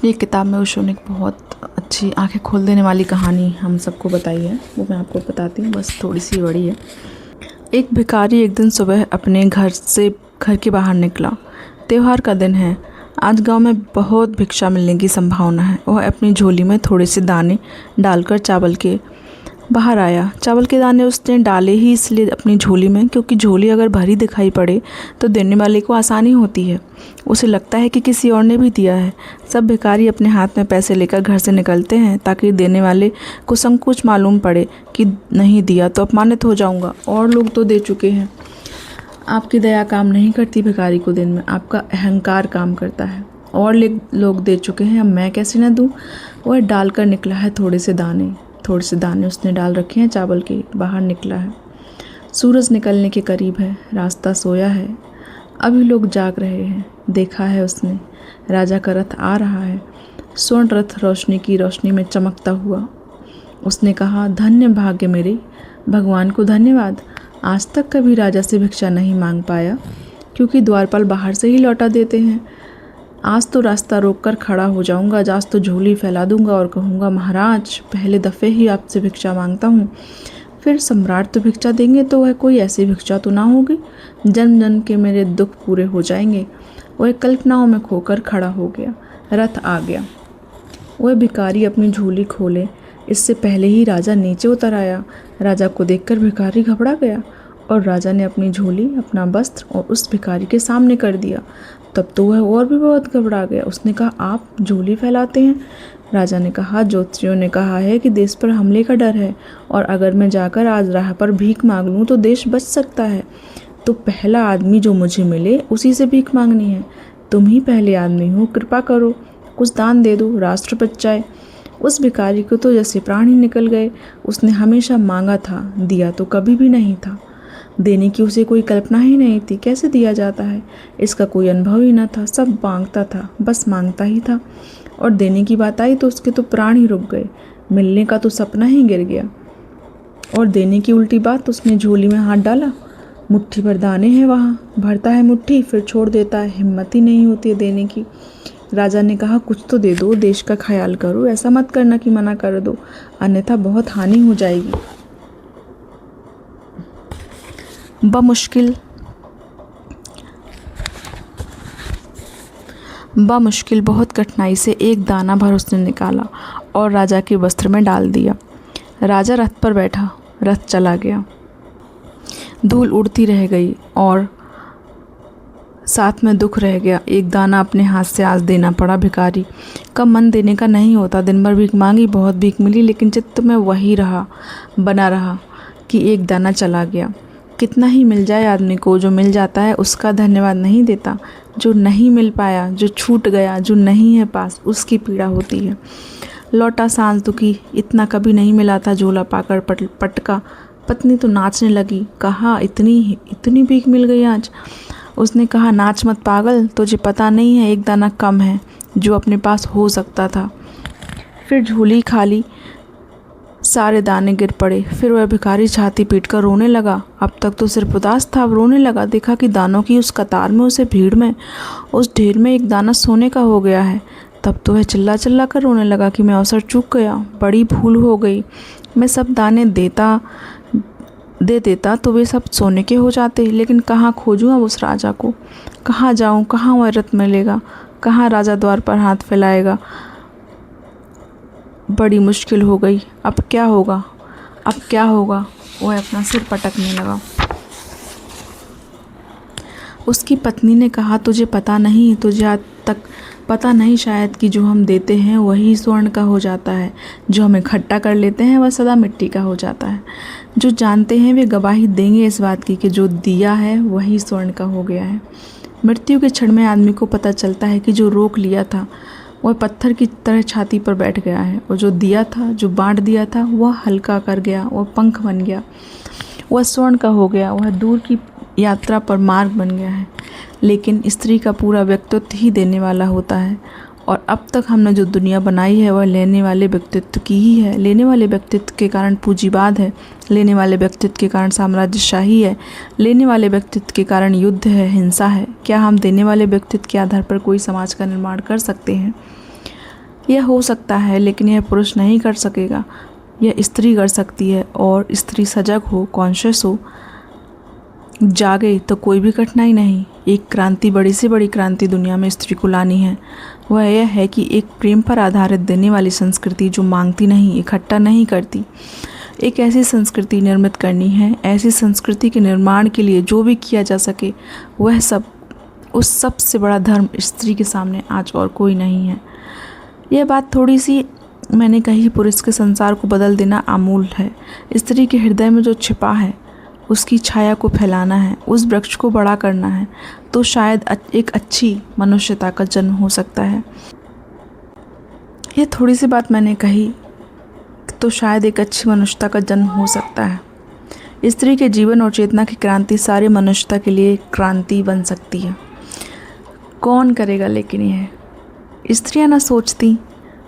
ये किताब में ओशो ने एक बहुत अच्छी आंखें खोल देने वाली कहानी हम सबको बताई है, वो मैं आपको बताती हूँ, बस थोड़ी सी बड़ी है। एक भिखारी एक दिन सुबह अपने घर के बाहर निकला। त्योहार का दिन है, आज गांव में बहुत भिक्षा मिलने की संभावना है। वह अपनी झोली में थोड़े से दाने डालकर चावल के बाहर आया। चावल के दाने उसने डाले ही इसलिए अपनी झोली में, क्योंकि झोली अगर भरी दिखाई पड़े तो देने वाले को आसानी होती है। उसे लगता है कि किसी और ने भी दिया है। सब भिखारी अपने हाथ में पैसे लेकर घर से निकलते हैं ताकि देने वाले को संकोच मालूम पड़े कि नहीं दिया तो अपमानित हो जाऊंगा, और लोग तो दे चुके हैं। आपकी दया काम नहीं करती भिखारी को दिन में, आपका अहंकार काम करता है। और लोग दे चुके हैं, अब मैं कैसे न दूं। वह डालकर निकला है थोड़े से दाने उसने डाल रखे हैं चावल के, बाहर निकला है। सूरज निकलने के करीब है, रास्ता सोया है, अभी लोग जाग रहे हैं। देखा है उसने, राजा का रथ आ रहा है, स्वर्ण रथ रोशनी की रोशनी में चमकता हुआ। उसने कहा, धन्य भाग्य मेरे, भगवान को धन्यवाद। आज तक कभी राजा से भिक्षा नहीं मांग पाया, क्योंकि द्वारपाल बाहर से ही लौटा देते हैं। आज तो रास्ता रोककर खड़ा हो जाऊंगा, आज तो झोली फैला दूंगा और कहूँगा, महाराज पहले दफ़े ही आपसे भिक्षा मांगता हूँ। फिर सम्राट तो भिक्षा देंगे तो वह कोई ऐसी भिक्षा तो ना होगी, जन्म जन्म के मेरे दुख पूरे हो जाएंगे। वह कल्पनाओं में खोकर खड़ा हो गया। रथ आ गया। वह भिखारी अपनी झोली खोले इससे पहले ही राजा नीचे उतर आया। राजा को देखकर भिखारी घबरा गया और राजा ने अपनी झोली, अपना वस्त्र और उस भिखारी के सामने कर दिया। तब तो वह और भी बहुत घबरा गया। उसने कहा, आप झोली फैलाते हैं? राजा ने कहा, ज्योतिषियों ने कहा है कि देश पर हमले का डर है, और अगर मैं जाकर आज राह पर भीख मांग लूँ तो देश बच सकता है। तो पहला आदमी जो मुझे मिले उसी से भीख मांगनी है। तुम ही पहले आदमी हो, कृपा करो, कुछ दान दे दो, राष्ट्र बच जाए। उस भिखारी को तो जैसे प्राण ही निकल गए। उसने हमेशा मांगा था, दिया तो कभी भी नहीं था। देने की उसे कोई कल्पना ही नहीं थी, कैसे दिया जाता है इसका कोई अनुभव ही न था। सब मांगता था, बस मांगता ही था, और देने की बात आई तो उसके तो प्राण ही रुक गए। मिलने का तो सपना ही गिर गया, और देने की उल्टी बात। उसने झोली में हाथ डाला, मुट्ठी भर दाने हैं वहाँ, भरता है मुट्ठी फिर छोड़ देता है, हिम्मत ही नहीं होती है देने की। राजा ने कहा, कुछ तो दे दो, देश का ख्याल करो, ऐसा मत करना कि मना कर दो, अन्यथा बहुत हानि हो जाएगी। बमुश्किल बहुत कठिनाई से एक दाना भर उसने निकाला और राजा के वस्त्र में डाल दिया। राजा रथ पर बैठा, रथ चला गया। धूल उड़ती रह गई और साथ में दुख रह गया। एक दाना अपने हाथ से आज देना पड़ा। भिखारी का मन देने का नहीं होता। दिन भर भीख मांगी, बहुत भीख मिली, लेकिन चित्त में वही बना रहा कि एक दाना चला गया। कितना ही मिल जाए आदमी को, जो मिल जाता है उसका धन्यवाद नहीं देता। जो नहीं मिल पाया, जो छूट गया, जो नहीं है पास, उसकी पीड़ा होती है। लौटा सांझ दुखी, इतना कभी नहीं मिला था। झोला पाकर पटका। पत्नी तो नाचने लगी। कहा, इतनी भीख मिल गई आज। उसने कहा, नाच मत पागल, तुझे पता नहीं है एक दाना कम है जो अपने पास हो सकता था। फिर झोली खाली, सारे दाने गिर पड़े। फिर वह भिखारी छाती पीट कर रोने लगा। अब तक तो सिर्फ उदास था, अब रोने लगा। देखा कि दानों की उस कतार में, उसे भीड़ में, उस ढेर में एक दाना सोने का हो गया है। तब तो वह चिल्ला चिल्ला कर रोने लगा कि मैं अवसर चूक गया, बड़ी भूल हो गई। मैं सब दाने दे देता तो वे सब सोने के हो जाते, लेकिन कहाँ खोजूँ अब उस राजा को? कहाँ जाऊँ? कहाँ वह रथ मिलेगा? कहाँ राजा द्वार पर हाथ फैलाएगा? बड़ी मुश्किल हो गई। अब क्या होगा? वह अपना सिर पटकने लगा। उसकी पत्नी ने कहा, तुझे पता नहीं, तुझे आज तक पता नहीं शायद कि जो हम देते हैं वही स्वर्ण का हो जाता है, जो हम इकट्ठा कर लेते हैं वह सदा मिट्टी का हो जाता है। जो जानते हैं वे गवाही देंगे इस बात की कि जो दिया है वही स्वर्ण का हो गया है। मृत्यु के क्षण में आदमी को पता चलता है कि जो रोक लिया था वह पत्थर की तरह छाती पर बैठ गया है, और जो दिया था, जो बांट दिया था, वह हल्का कर गया, वह पंख बन गया, वह स्वर्ण का हो गया, वह दूर की यात्रा पर मार्ग बन गया है। लेकिन स्त्री का पूरा व्यक्तित्व ही देने वाला होता है, और अब तक हमने जो दुनिया बनाई है वह लेने वाले व्यक्तित्व की ही है। लेने वाले व्यक्तित्व के कारण पूंजीवाद है, लेने वाले व्यक्तित्व के कारण साम्राज्यशाही है, लेने वाले व्यक्तित्व के कारण युद्ध है, हिंसा है। क्या हम देने वाले व्यक्तित्व के आधार पर कोई समाज का निर्माण कर सकते हैं? यह हो सकता है, लेकिन यह पुरुष नहीं कर सकेगा, यह स्त्री कर सकती है। और स्त्री सजग हो, कॉन्शियस हो, जागे तो कोई भी कठिनाई नहीं। एक क्रांति, बड़ी से बड़ी क्रांति दुनिया में स्त्री को लानी है। वह यह है कि एक प्रेम पर आधारित देने वाली संस्कृति जो मांगती नहीं, इकट्ठा नहीं करती, एक ऐसी संस्कृति निर्मित करनी है। ऐसी संस्कृति के निर्माण के लिए जो भी किया जा सके वह सब, उस सबसे बड़ा धर्म स्त्री के सामने आज और कोई नहीं है। यह बात थोड़ी सी मैंने कही, पुरुष के संसार को बदल देना आमूल है। स्त्री के हृदय में जो छिपा है उसकी छाया को फैलाना है, उस वृक्ष को बड़ा करना है, तो शायद एक अच्छी मनुष्यता का जन्म हो सकता है। ये थोड़ी सी बात मैंने कही, तो शायद एक अच्छी मनुष्यता का जन्म हो सकता है। स्त्री के जीवन और चेतना की क्रांति सारी मनुष्यता के लिए क्रांति बन सकती है। कौन करेगा लेकिन यह? स्त्रियां ना सोचती,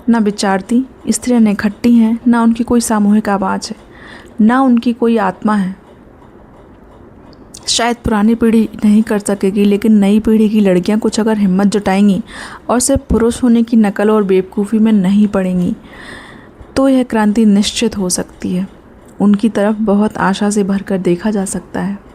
ना विचारती, स्त्रियां न इकट्ठी हैं, ना उनकी कोई सामूहिक आवाज़ है, ना उनकी कोई आत्मा है। शायद पुरानी पीढ़ी नहीं कर सकेगी, लेकिन नई पीढ़ी की लड़कियां कुछ अगर हिम्मत जुटाएंगी और सिर्फ पुरुष होने की नकल और बेवकूफ़ी में नहीं पड़ेंगी, तो यह क्रांति निश्चित हो सकती है। उनकी तरफ बहुत आशा से भरकर देखा जा सकता है।